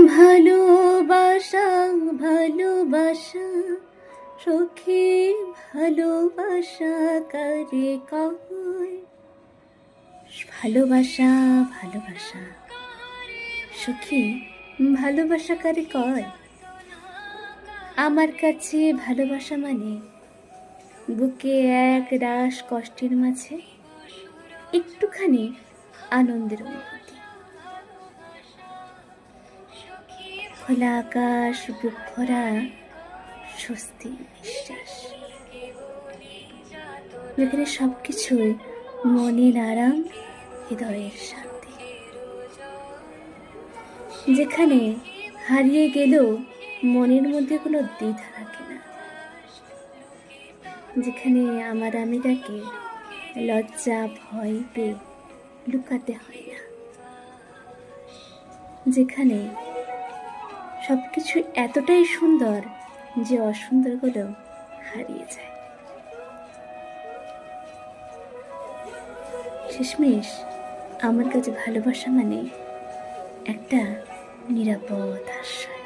ভালোবাসা ভালোবাসা সখী, ভালোবাসা কারে কয়? ভালোবাসা ভালোবাসা সখী, ভালোবাসা কারে কয়? আমার কাছে ভালোবাসা মানে বুকে এক রাস কষ্টের মাঝে একটুখানি আনন্দের অনুভূতি। খোলা আকাশ, বুক ভরা স্বস্তি নিঃশ্বাস, যেখানে সবকিছুই মনের আরাম, হৃদয়ের শান্তি, যেখানে হারিয়ে গেলেও মনের মধ্যে কোনো দ্বিধা থাকে না, যেখানে আমার আমিটাকে লজ্জা ভয় পেয়ে লুকাতে হয় না, যেখানে সবকিছু এতটাই সুন্দর যে অসুন্দরগুলো হারিয়ে যায়। শেষমেশ আমার কাছে ভালোবাসা মানে একটা নিরাপদ আশ্রয়।